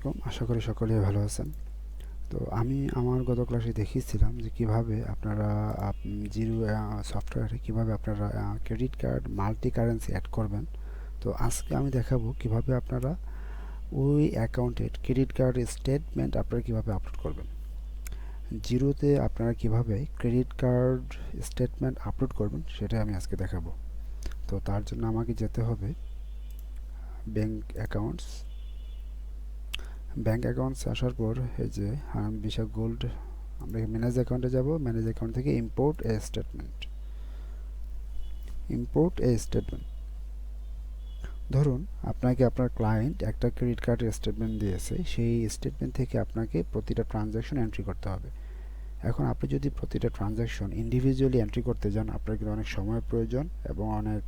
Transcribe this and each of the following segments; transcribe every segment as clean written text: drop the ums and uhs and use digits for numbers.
আলাইকুম, আশা করি সকলেই ভালো আছেন। তো আমি আমার গত ক্লাসে দেখিয়েছিলাম যে কিভাবে আপনারা জিরো সফটওয়্যারে কিভাবে আপনারা credit card multi currency add করবেন। তো আজকে আমি দেখাবো কিভাবে আপনারা ওই অ্যাকাউন্টের ক্রেডিট কার্ড স্টেটমেন্ট আপনারা কিভাবে আপলোড করবেন। জিরোতে আপনারা কিভাবে ক্রেডিট কার্ড স্টেটমেন্ট আপলোড করবেন সেটাই আমি আজকে দেখাবো। তো তার জন্য আমাকে যেতে হবে ব্যাংক অ্যাকাউন্টস আসার পর এই যে বিশাখ গোল্ড আমরা ম্যানেজ অ্যাকাউন্টে যাব। ম্যানেজ অ্যাকাউন্ট থেকে ইম্পোর্ট এ স্টেটমেন্ট ধরুন আপনাকে আপনার ক্লায়েন্ট একটা ক্রেডিট কার্ডের স্টেটমেন্ট দিয়েছে, সেই স্টেটমেন্ট থেকে আপনাকে প্রতিটা ট্রানজ্যাকশন এন্ট্রি করতে হবে। এখন আপনি যদি প্রতিটা ট্রানজ্যাকশন ইন্ডিভিজুয়ালি এন্ট্রি করতে যান আপনার কিন্তু অনেক সময়ের প্রয়োজন এবং অনেক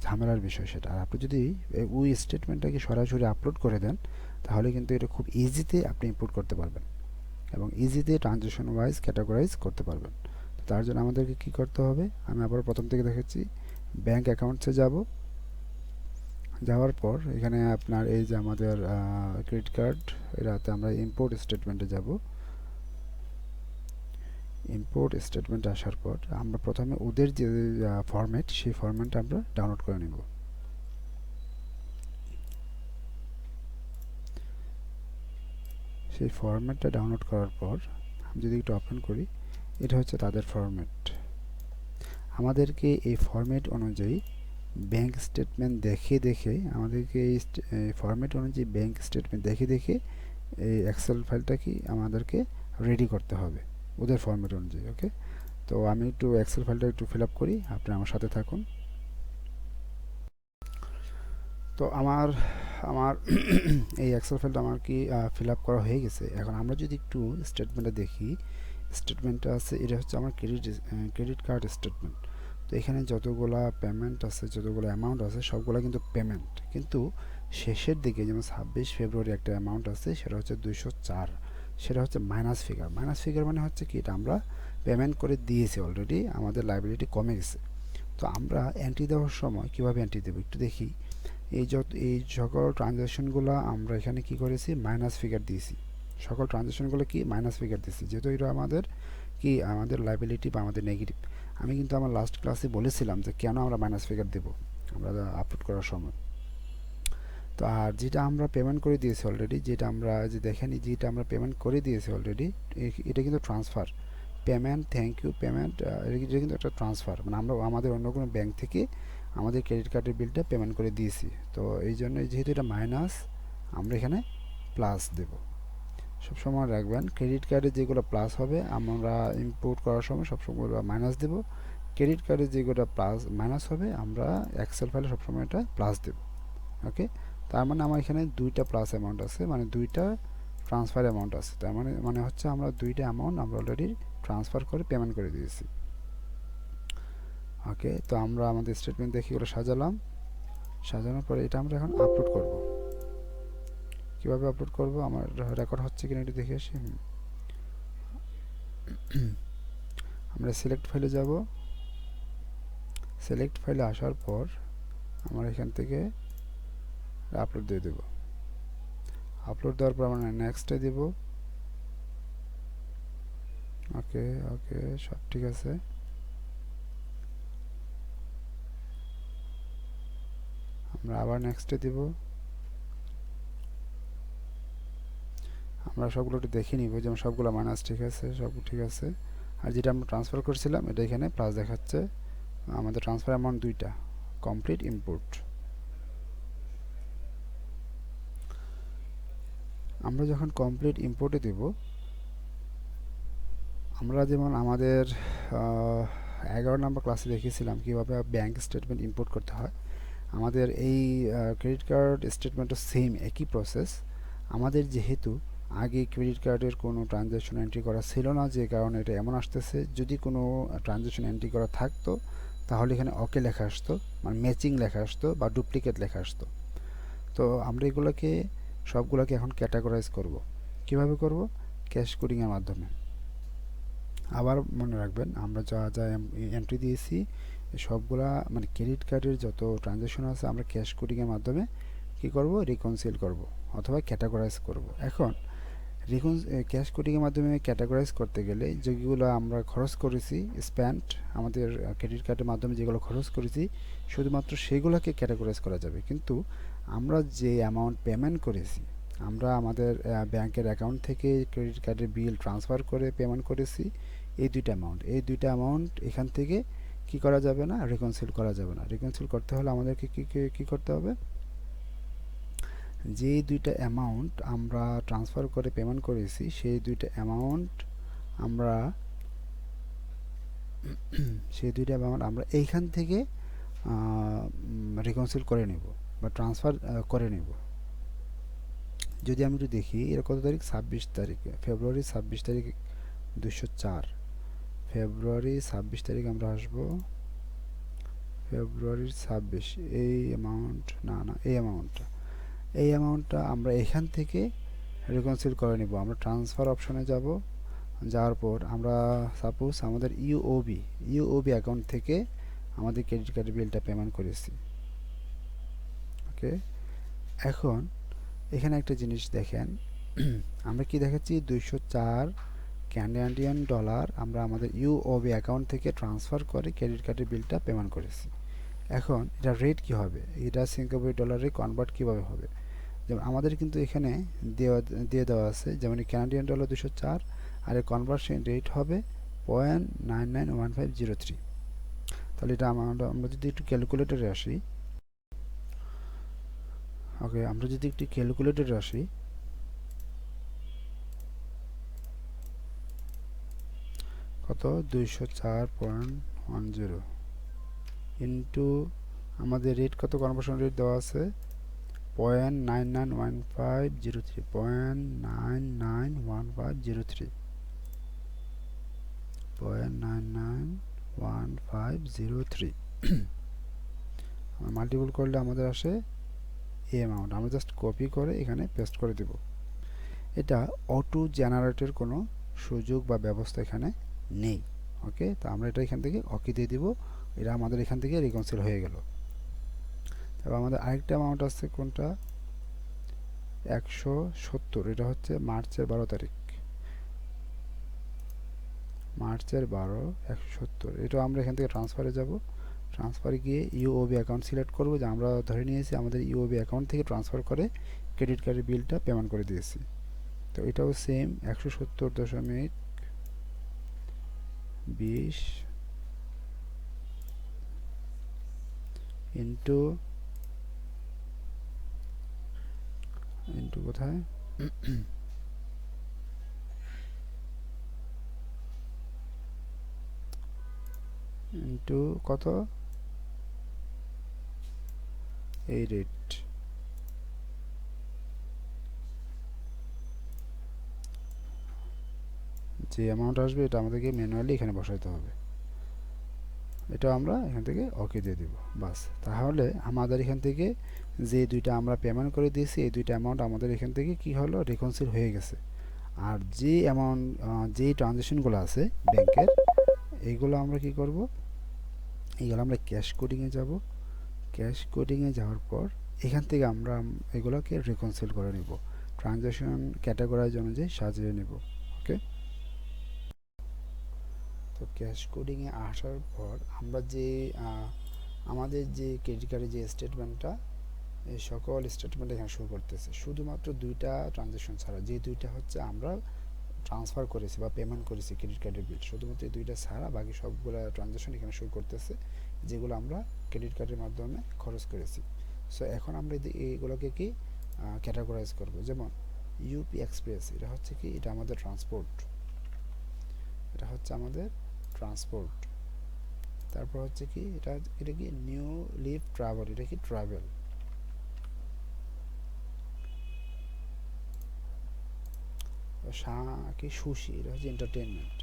ঝামেলার বিষয় সেটা। আর আপনি যদি ওই স্টেটমেন্টটাকে সরাসরি আপলোড করে দেন তাহলে কিন্তু এটা খুব ইজিতে আপনি ইম্পোর্ট করতে পারবেন এবং ইজিতে ট্রানজ্যাকশন ওয়াইজ ক্যাটাগরাইজ করতে পারবেন। তার জন্য আমাদেরকে কি করতে হবে, আমি আবার প্রথম থেকে দেখাচ্ছি। ব্যাংক অ্যাকাউন্টসে যাওয়ার পর এখানে আপনার এই যে আমাদের ক্রেডিট কার্ড, এটাতে আমরা ইম্পোর্ট স্টেটমেন্টে যাব। ইম্পোর্ট স্টেটমেন্ট আসার পর আমরা প্রথমে ওদের যে ফরম্যাট, সেই ফরম্যাটটা আমরা ডাউনলোড করে নেব। সেই ফরম্যাটটা ডাউনলোড করার পর আমি যদি একটু ওপেন করি, এটা হচ্ছে তাদের ফরম্যাট। আমাদেরকে এই ফরম্যাট অনুযায়ী ব্যাংক স্টেটমেন্ট আমাদেরকে এই ফরম্যাট অনুযায়ী ব্যাংক স্টেটমেন্ট দেখে এই এক্সেল ফাইলটা কি আমাদেরকে রেডি করতে হবে ওদের ফরম্যাট অনুযায়ী। ওকে, তো আমি একটু এক্সেল ফাইলটা একটু ফিল আপ করি, আপনি আমার সাথে থাকুন। তো আমার আমার এই এক্সেল ফাইলটা আমার কি ফিল আপ করা হয়ে গেছে। এখন আমরা যদি একটু স্টেটমেন্টটা দেখি, স্টেটমেন্টটা আছে, এটা হচ্ছে আমার ক্রেডিট কার্ড স্টেটমেন্ট। তো এখানে যতগুলা পেমেন্ট আছে, যতগুলো অ্যামাউন্ট আছে সবগুলো কিন্তু পেমেন্ট, কিন্তু শেষের দিকে যেমন 26 ফেব্রুয়ারি একটা অ্যামাউন্ট আছে, সেটা হচ্ছে 204, সেটা হচ্ছে মাইনাস ফিগার মানে হচ্ছে কি, এটা আমরা পেমেন্ট করে দিয়েছি অলরেডি, আমাদের লাইবিলিটি কমে গেছে। তো আমরা এন্ট্রি দেওয়ার সময় কিভাবে এন্ট্রি দেবো একটু দেখি। এই সকল ট্রানজ্যাকশনগুলো আমরা এখানে কি করেছি, মাইনাস ফিগার দিয়েছি। সকল ট্রানজ্যাকশনগুলো কি মাইনাস ফিগার দিয়েছি, যেহেতু এটা আমাদের লাইবিলিটি বা আমাদের নেগেটিভ। আমি কিন্তু আমার লাস্ট ক্লাসে বলেছিলাম যে কেন আমরা মাইনাস ফিগার দেব আমরা আপলোড করার সময়। তো আর যেটা আমরা পেমেন্ট করে দিয়েছি অলরেডি, যেটা আমরা পেমেন্ট করে দিয়েছি অলরেডি, এটা কিন্তু transfer payment, thank you payment, এটা কিন্তু একটা ট্রান্সফার, মানে আমরা আমাদের অন্য কোনো ব্যাংক থেকে আমাদের ক্রেডিট কার্ডের বিলটা পেমেন্ট করে দিয়েছি। তো এই জন্য যেহেতু এটা মাইনাস, আমরা এখানে প্লাস দেব। সবসময় রাখবেন ক্রেডিট কার্ডে যেগুলো প্লাস হবে আমরা ইম্পোর্ট করার সময় সবসময় মাইনাস দেব। ক্রেডিট কার্ডে যেগুলো প্লাস মাইনাস হবে আমরা এক্সেল ফাইলে সবসময় এটা প্লাস দেব। ওকে, তার মানে আমার এখানে দুইটা প্লাস অ্যামাউন্ট আছে, মানে দুইটা ট্রান্সফার অ্যামাউন্ট আছে। তার মানে হচ্ছে আমরা দুইটা অ্যামাউন্ট আমরা অলরেডি ট্রান্সফার করে পেমেন্ট করে দিয়েছি। ওকে, তো আমরা আমাদের স্টেটমেন্ট দেখি ওটা সাজানোর পরে এটা আমরা এখন আপলোড করব। কিভাবে আপলোড করব, আমার রেকর্ড হচ্ছে কিনা একটু দেখে আসি। আমরা সিলেক্ট ফাইলে যাব। সিলেক্ট ফাইলে আসার পর আমরা এখান থেকে আপলোড দিয়ে দেব। আপলোড দেওয়ার পর আমরা নেক্সটে দেব। ওকে ওকে, সব ঠিক আছে। আমরা আবার নেক্সটে দেব। আমরা সবগুলো একটু দেখে নিব, যেমন সবগুলো মাইনাস ঠিক আছে, সব ঠিক আছে। আর যেটা আমরা ট্রান্সফার করছিলাম এটা এখানে প্লাস দেখাচ্ছে। আমাদের ট্রান্সফার অ্যামাউন্ট দুইটা, কমপ্লিট ইম্পোর্ট। আমরা যখন কমপ্লিট ইম্পোর্টে দেব, আমরা যেমন আমাদের 11 নম্বর ক্লাসে দেখিয়েছিলাম কীভাবে ব্যাংক স্টেটমেন্ট ইম্পোর্ট করতে হয়। আমাদের এই ক্রেডিট কার্ড স্টেটমেন্টও সেম একই প্রসেস। আমাদের যেহেতু আগে ক্রেডিট কার্ডের কোনো ট্রানজ্যাকশন এন্ট্রি করা ছিল না, যে কারণে এটা এমন আসতেছে। যদি কোনো ট্রানজ্যাকশন এন্ট্রি করা থাকতো তাহলে এখানে ওকে লেখা আসতো, মানে ম্যাচিং লেখা আসতো বা ডুপ্লিকেট লেখা আসতো। তো আমরা সবগুলোকে এখন ক্যাটাগরাইজ করব। কিভাবে করব, ক্যাশ কোডিংয়ের মাধ্যমে। আবার মনে রাখবেন আমরা যা যা এন্ট্রি দিয়েছি সবগুলা, মানে ক্রেডিট কার্ডের যত ট্রানজ্যাকশন আছে আমরা ক্যাশ কোডিংয়ের মাধ্যমে কি করব, রিকনসিল করব অথবা ক্যাটাগরাইজ করব। এখন ক্যাশ কোডিংয়ের মাধ্যমে ক্যাটাগরাইজ করতে গেলে যেগুলো আমরা খরচ করেছি, স্পেন্ট আমাদের ক্রেডিট কার্ডের মাধ্যমে যেগুলো খরচ করেছি শুধুমাত্র সেগুলোকে ক্যাটাগরাইজ করা যাবে। কিন্তু আমরা যে অ্যামাউন্ট পেমেন্ট করেছি, আমরা আমাদের ব্যাংকের অ্যাকাউন্ট থেকে ক্রেডিট কার্ডের বিল ট্রান্সফার করে পেমেন্ট করেছি, এই দুইটা অ্যামাউন্ট এখান থেকে কি করা যাবে না, রিকনসিল করা যাবে না। রিকনসিল করতে হলে আমাদেরকে কি করতে হবে, যে দুইটা অ্যামাউন্ট আমরা ট্রান্সফার করে পেমেন্ট করেছি সেই দুইটা অ্যামাউন্ট আমরা আমরা এইখান থেকে রিকনসিল করে নেব বা ট্রান্সফার করে নেব। যদি আমি একটু দেখি, এর কত তারিখ, 26 তারিখে, ফেব্রুয়ারি 26 তারিখ, 204, ফেব্রুয়ারি 26 তারিখ আমরা আসবো, ফেব্রুয়ারির 26, এই অ্যামাউন্ট না এই অ্যামাউন্টটা আমরা এখান থেকে রিকনসিল করে নেব। আমরা ট্রান্সফার অপশনে যাব, যাওয়ার পর আমরা সাপোজ আমাদের ইউওবি অ্যাকাউন্ট থেকে আমাদের ক্রেডিট কার্ডের বিলটা পেমেন্ট করেছি। ওকে, এখন এখানে একটা জিনিস দেখেন, আমরা কি দেখাচ্ছি, 204 ক্যানাডিয়ান ডলার আমরা আমাদের ইউওবি অ্যাকাউন্ট থেকে ট্রান্সফার করে ক্রেডিট কার্ডের বিলটা পেমেন্ট করেছি। এখন এটা রেট কি হবে, এটা সিঙ্গাপুরি ডলারে কনভার্ট কিভাবে হবে, যেমন আমাদের কিন্তু এখানে দিয়ে দেওয়া আছে, যেমন ক্যানাডিয়ান ডলার 204 আর এর কনভার্সন রেট হবে 0.991503। তাহলে এটা আমরা যদি একটু ক্যালকুলেটরে আসি, ওকে, আমরা যদি একটু ক্যালকুলেটরে আসি, কত, 204.10 ইন্টু আমাদের রেট কত, কনভার্সন রেট দেওয়া আছে 0.991503, 0.991503, 0.991503 মাল্টিপল করলে আমাদের আসে এই অ্যামাউন্ট। আমরা জাস্ট কপি করে এখানে পেস্ট করে দেব। এটা অটো জেনারেটের কোনো সুযোগ বা ব্যবস্থা এখানে নেই। ওকে, তো আমরা এটা এখান থেকে ওকে দিয়ে দিব, এটা আমাদের এখান থেকে রিকনসিল হয়ে গেল। তারপর আমাদের আরেকটা অ্যামাউন্ট আছে, কোনটা, 170, এটা হচ্ছে মার্চের 12 তারিখ, মার্চের 12, 170, এটা আমরা এখান থেকে ট্রান্সফারে যাব। ট্রান্সফারে গিয়ে ইউওবি অ্যাকাউন্ট সিলেক্ট করব, যে আমরা ধরে নিয়েছি আমাদের ইউওবি অ্যাকাউন্ট থেকে ট্রান্সফার করে ক্রেডিট কার্ডের বিলটা পেমেন্ট করে দিয়েছি। তো এটাও সেম 170.20 ইন্টু কোথায়, ইন্টু কত, এই রেট, যে অ্যামাউন্ট আসবে এটা আমাদেরকে ম্যানুয়ালি এখানে বসাইতে হবে। এটা আমরা এখান থেকে ওকে দিয়ে দিব, বাস। তাহলে আমাদের এখান থেকে যে দুইটা আমরা পেমেন্ট করে দিয়েছি এই দুইটা অ্যামাউন্ট আমাদের এখান থেকে কি হলো, রিকনসিল হয়ে গেছে। আর যে অ্যামাউন্ট, যেই ট্রানজ্যাকশনগুলো আছে ব্যাংকের, এইগুলো আমরা কি করব, এইগুলো আমরা ক্যাশ কোডিংয়ে যাব। ক্যাশ কোডিংয়ে যাওয়ার পর এখান থেকে আমরা এগুলোকে রিকনসিল করে নেব, ট্রানজ্যাকশন ক্যাটাগরাইজ অনুযায়ী সাজিয়ে নেব। ওকে, তো ক্যাশ কোডিংয়ে আসার পর আমরা যে আমাদের যে ক্রেডিট কার্ডের যে স্টেটমেন্টটা, এই সকল স্টেটমেন্ট এখানে শো করতেছে, শুধুমাত্র দুইটা ট্রানজ্যাকশন ছাড়া, যে দুইটা হচ্ছে আমরা ট্রান্সফার করেছি বা পেমেন্ট করেছি ক্রেডিট কার্ডের বিল, শুধুমাত্র এই দুইটা ছাড়া বাকি সবগুলো ট্রানজ্যাকশন এখানে শো করতেছে, যেগুলো আমরা ক্রেডিট কার্ডের মাধ্যমে খরচ করেছি। সো এখন আমরা এইগুলোকে কি ক্যাটাগরাইজ করব, যেমন ইউপি এক্সপ্রেস, এটা হচ্ছে কি, এটা আমাদের ট্রান্সপোর্ট, এটা হচ্ছে আমাদের ট্রান্সপোর্ট। তারপর হচ্ছে কি, এটা কি নিউ লিভ ট্রাভেল, এটা কি ট্রাভেল। কি সুশি, এটা হচ্ছে এন্টারটেইনমেন্ট।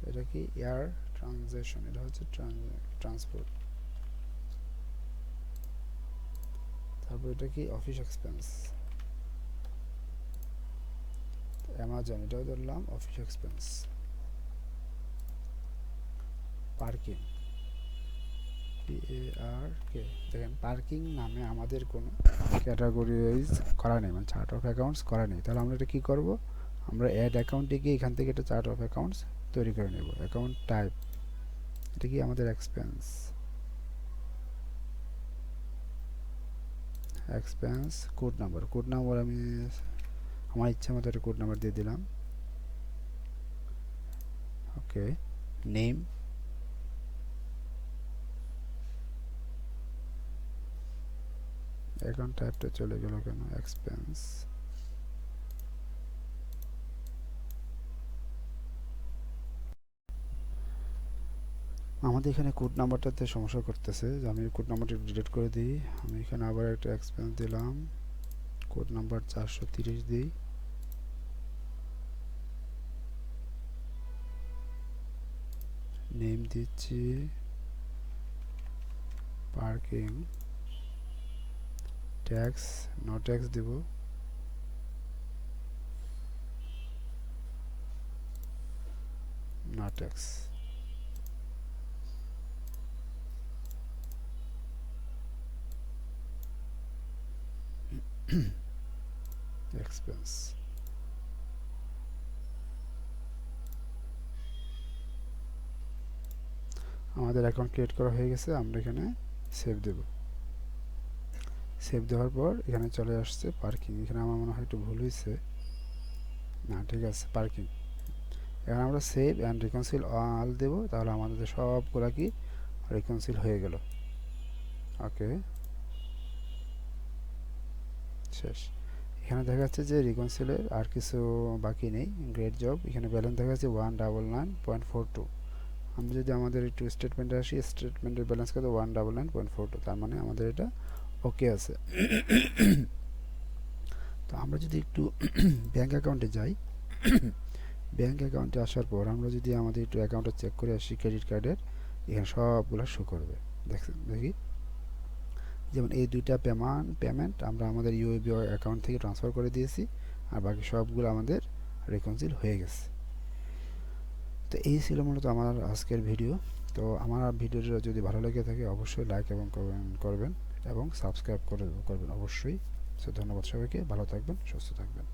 এটা কি এয়ার ট্রানজিশন, এটা হচ্ছে ট্রান্সপোর্ট। তারপর এটা কি অফিস এক্সপেন্স, অ্যামাজন, এটাও ধরলাম অফিস এক্সপেন্স। পার্কিং, PARK, দেখেন পার্কিং নামে আমাদের কোনো ক্যাটাগরিজ করা নেই, মানে চার্ট অফ অ্যাকাউন্টস করা নেই। তাহলে আমরা এটা কী করব, আমরা অ্যাড অ্যাকাউন্টে গিয়ে এখান থেকে একটা চার্ট অফ অ্যাকাউন্টস তৈরি করে নেব। অ্যাকাউন্ট টাইপ, এটা কি আমাদের এক্সপেন্স, কোড নাম্বার আমি আমার ইচ্ছা মতো একটা কোড নাম্বার দিয়ে দিলাম। ওকে, নেম, অ্যাকাউন্ট টাইপটা চলে গেল কেন, এক্সপেন্স। আমাদের এখানে কোড নাম্বারটাতে সমস্যা করতেছে, যে আমি কোড নাম্বারটা ডিলিট করে দিই। আমি এখানে আবার একটা এক্সপেন্স দিলাম, কোড নাম্বার 430 দিই। নেম দিচ্ছি পার্কিং, ট্যাক্স নো ট্যাক্স দেব, নো ট্যাক্স। এক্সপেন্স, আমাদের অ্যাকাউন্ট ক্রিয়েট করা হয়ে গেছে। আমরা এখানে সেভ দেব। সেভ দেওয়ার পর এখানে চলে আসছে পার্কিং। এখানে আমার মনে হয় একটু ভুল হয়েছে, না ঠিক আছে পার্কিং। এখন আমরা সেভ অ্যান্ড রিকনসিল অল দেব, তাহলে আমাদের সবগুলা কি রিকনসিল হয়ে গেল। ওকে, শেষ। এখানে দেখা যাচ্ছে যে রিকনসিলের আর কিছু বাকি নেই, গ্রেট জব। এখানে ব্যালেন্স দেখা যাচ্ছে 199.42। আমরা যদি আমাদের একটু স্টেটমেন্টে আসি, স্টেটমেন্টের ব্যালেন্স কত, 199.42, তার মানে আমাদের এটা ওকে আছে। তো আমরা যদি একটু ব্যাঙ্ক অ্যাকাউন্টে যাই, ব্যাঙ্ক অ্যাকাউন্টে আসার পর আমরা যদি আমাদের একটু অ্যাকাউন্টে চেক করে আসি ক্রেডিট কার্ডের, এখানে সবগুলো শো করবে। দেখি, যেমন এই দুইটা পেমেন্ট আমরা আমাদের ইউএবি অ্যাকাউন্ট থেকে ট্রান্সফার করে দিয়েছি, আর বাকি সবগুলো আমাদের রিকনসিল হয়ে গেছে। তো এই ছিল মূলত আমার আজকের ভিডিও। তো আমার ভিডিওটা যদি ভালো লেগে থাকে অবশ্যই লাইক এবং কমেন্ট করবেন এবং সাবস্ক্রাইব করবেন অবশ্যই। সো ধন্যবাদ সবাইকে, ভালো থাকবেন, সুস্থ থাকবেন।